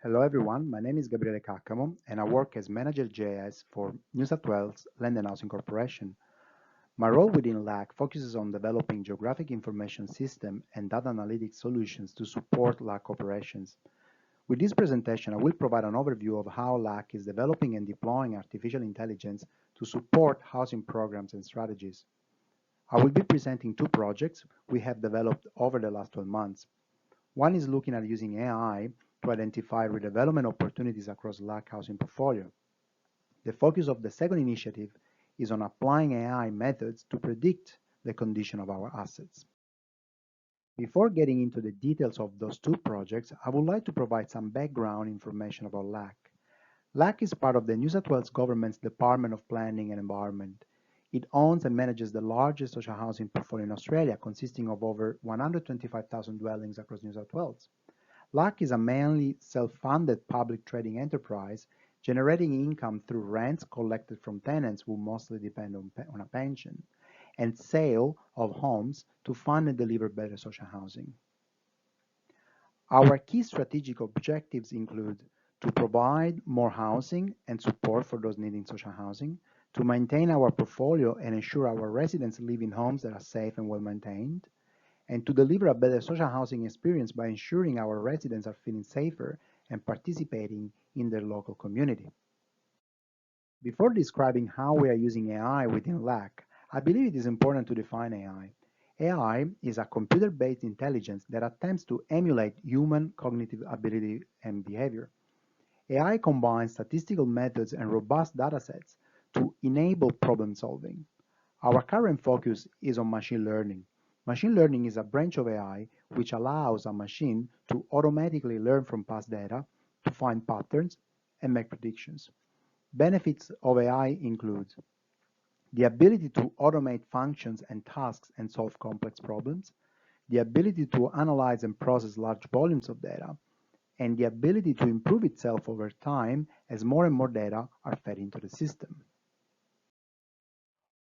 Hello everyone, my name is Gabriele Caccamo and I work as Manager JS for New South Wales Land and Housing Corporation. My role within LAC focuses on developing geographic information system and data analytics solutions to support LAC operations. With this presentation, I will provide an overview of how LAC is developing and deploying artificial intelligence to support housing programs and strategies. I will be presenting two projects we have developed over the last 12 months. One is looking at using AI to identify redevelopment opportunities across LAC housing portfolio. The focus of the second initiative is on applying AI methods to predict the condition of our assets. Before getting into the details of those two projects, I would like to provide some background information about LAC. LAC is part of the New South Wales Government's Department of Planning and Environment. It owns and manages the largest social housing portfolio in Australia, consisting of over 125,000 dwellings across New South Wales. LAC is a mainly self-funded public trading enterprise, generating income through rents collected from tenants who mostly depend on a pension, and sale of homes to fund and deliver better social housing. Our key strategic objectives include to provide more housing and support for those needing social housing, to maintain our portfolio and ensure our residents live in homes that are safe and well maintained, and to deliver a better social housing experience by ensuring our residents are feeling safer and participating in their local community. Before describing how we are using AI within LAC, I believe it is important to define AI. AI is a computer-based intelligence that attempts to emulate human cognitive ability and behavior. AI combines statistical methods and robust datasets to enable problem solving. Our current focus is on machine learning. Machine learning is a branch of AI which allows a machine to automatically learn from past data, to find patterns, and make predictions. Benefits of AI include the ability to automate functions and tasks and solve complex problems, the ability to analyze and process large volumes of data, and the ability to improve itself over time as more and more data are fed into the system.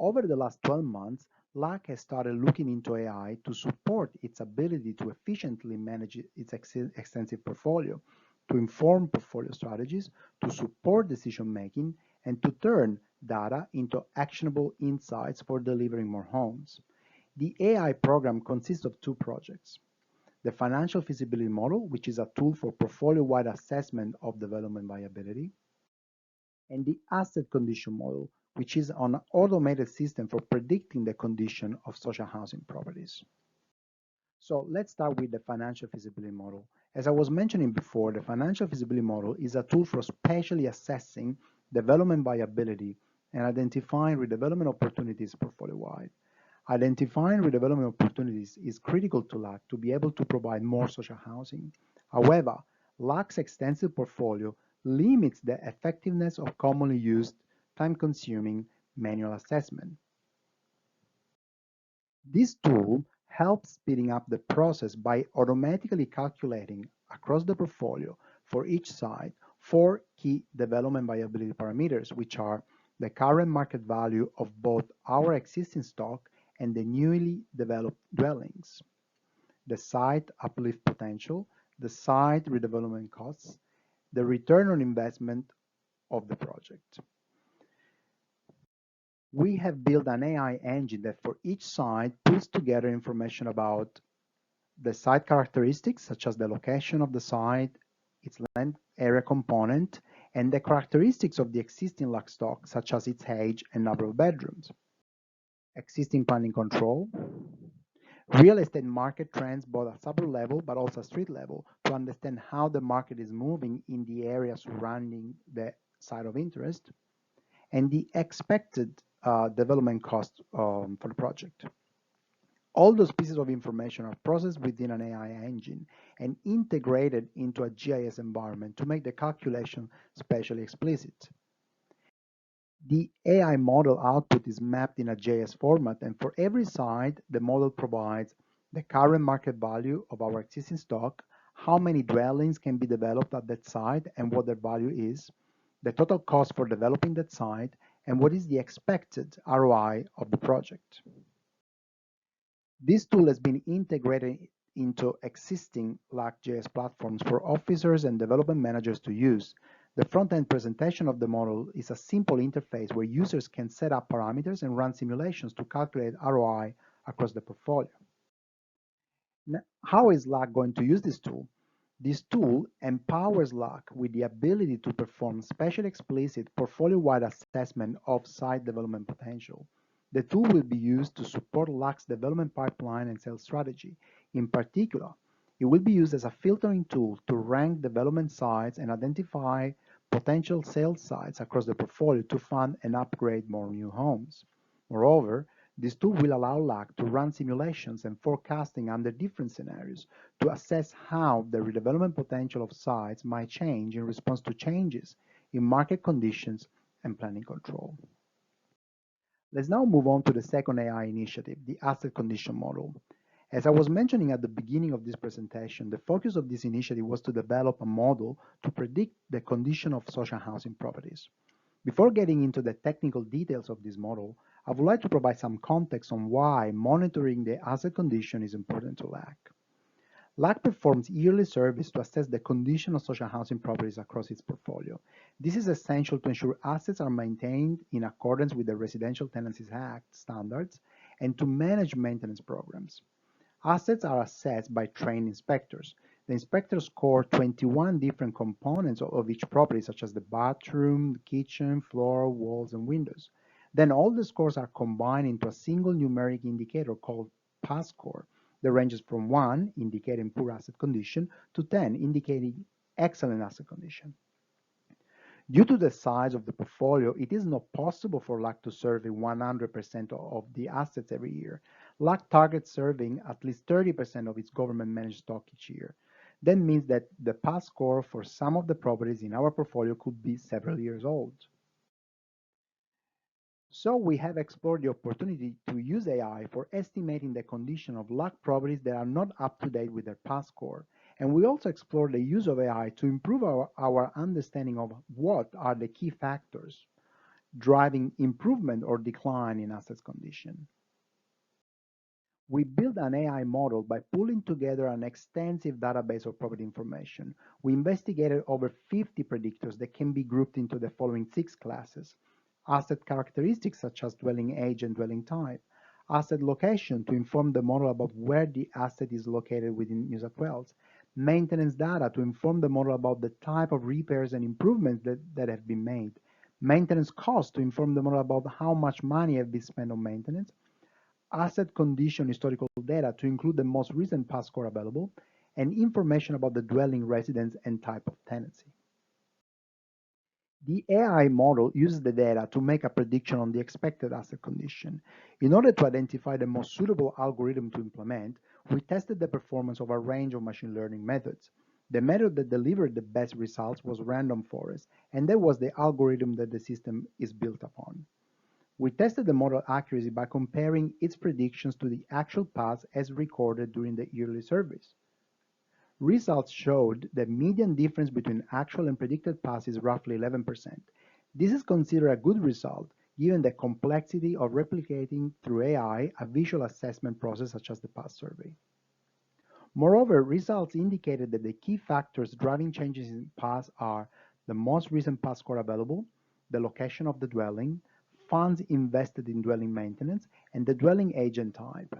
Over the last 12 months, LAC has started looking into AI to support its ability to efficiently manage its extensive portfolio, to inform portfolio strategies, to support decision-making, and to turn data into actionable insights for delivering more homes. The AI program consists of two projects. The financial feasibility model, which is a tool for portfolio-wide assessment of development viability, and the asset condition model, which is an automated system for predicting the condition of social housing properties. So let's start with the financial feasibility model. As I was mentioning before, the financial feasibility model is a tool for spatially assessing development viability and identifying redevelopment opportunities portfolio-wide. Identifying redevelopment opportunities is critical to LAC to be able to provide more social housing. However, LAC's extensive portfolio limits the effectiveness of commonly used, time-consuming manual assessment. This tool helps speeding up the process by automatically calculating across the portfolio for each site 4 key development viability parameters, which are the current market value of both our existing stock and the newly developed dwellings, the site uplift potential, the site redevelopment costs, the return on investment of the project. We have built an AI engine that for each site pulls together information about the site characteristics, such as the location of the site, its land area component, and the characteristics of the existing LAC stock, such as its age and number of bedrooms, existing planning control, real estate market trends both at suburb level but also at street level to understand how the market is moving in the area surrounding the site of interest, and the expected development cost for the project. All those pieces of information are processed within an AI engine and integrated into a GIS environment to make the calculation spatially explicit. The AI model output is mapped in a GIS format, and for every site, the model provides the current market value of our existing stock, how many dwellings can be developed at that site and what their value is, the total cost for developing that site, and what is the expected ROI of the project. This tool has been integrated into existing LAC.js platforms for officers and development managers to use. The front-end presentation of the model is a simple interface where users can set up parameters and run simulations to calculate ROI across the portfolio. Now, how is LAC going to use this tool? This tool empowers LAC with the ability to perform special explicit portfolio-wide assessment of site development potential. The tool will be used to support LAC's development pipeline and sales strategy. In particular, it will be used as a filtering tool to rank development sites and identify potential sales sites across the portfolio to fund and upgrade more new homes. Moreover, this tool will allow LAC to run simulations and forecasting under different scenarios to assess how the redevelopment potential of sites might change in response to changes in market conditions and planning control. Let's now move on to the second AI initiative, the asset condition model. As I was mentioning at the beginning of this presentation, the focus of this initiative was to develop a model to predict the condition of social housing properties. Before getting into the technical details of this model, I would like to provide some context on why monitoring the asset condition is important to LAC. LAC performs yearly surveys to assess the condition of social housing properties across its portfolio. This is essential to ensure assets are maintained in accordance with the Residential Tenancies Act standards and to manage maintenance programs. Assets are assessed by trained inspectors. The inspectors score 21 different components of each property, such as the bathroom, the kitchen, floor, walls, and windows. Then all the scores are combined into a single numeric indicator called PAS score that ranges from 1, indicating poor asset condition, to 10, indicating excellent asset condition. Due to the size of the portfolio, it is not possible for LAC to survey 100% of the assets every year. LAC targets serving at least 30% of its government-managed stock each year. That means that the PAS score for some of the properties in our portfolio could be several years old. So we have explored the opportunity to use AI for estimating the condition of LAC properties that are not up to date with their PAS score. And we also explored the use of AI to improve our understanding of what are the key factors driving improvement or decline in assets condition. We built an AI model by pulling together an extensive database of property information. We investigated over 50 predictors that can be grouped into the following 6 classes. Asset characteristics such as dwelling age and dwelling type. Asset location to inform the model about where the asset is located within New South Wales. Maintenance data to inform the model about the type of repairs and improvements that have been made. Maintenance costs to inform the model about how much money has been spent on maintenance. Asset condition historical data to include the most recent PAS score available, and information about the dwelling residence and type of tenancy. The AI model uses the data to make a prediction on the expected asset condition. In order to identify the most suitable algorithm to implement, we tested the performance of a range of machine learning methods. The method that delivered the best results was random forest, and that was the algorithm that the system is built upon. We tested the model accuracy by comparing its predictions to the actual PAS as recorded during the yearly surveys. Results showed the median difference between actual and predicted PAS is roughly 11%. This is considered a good result given the complexity of replicating through AI a visual assessment process such as the PAS survey. Moreover, results indicated that the key factors driving changes in PAS are the most recent PAS score available, the location of the dwelling, funds invested in dwelling maintenance, and the dwelling age and type.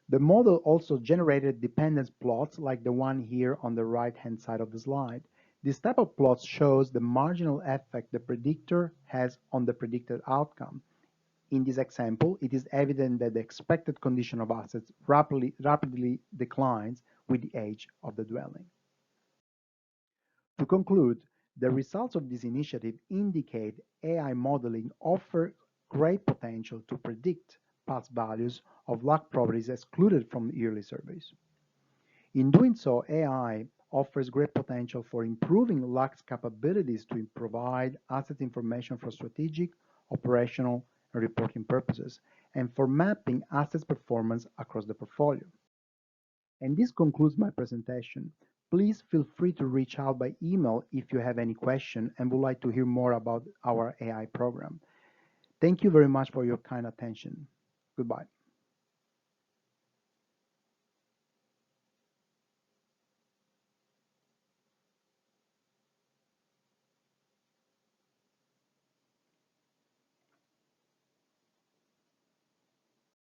The model also generated dependence plots like the one here on the right-hand side of the slide. This type of plots shows the marginal effect the predictor has on the predicted outcome. In this example, it is evident that the expected condition of assets rapidly declines with the age of the dwelling. To conclude, the results of this initiative indicate AI modeling offers great potential to predict past values of LAC properties excluded from yearly surveys. In doing so, AI offers great potential for improving LAC's capabilities to provide asset information for strategic, operational, and reporting purposes, and for mapping assets performance across the portfolio. And this concludes my presentation. Please feel free to reach out by email if you have any question and would like to hear more about our AI program. Thank you very much for your kind attention. Goodbye.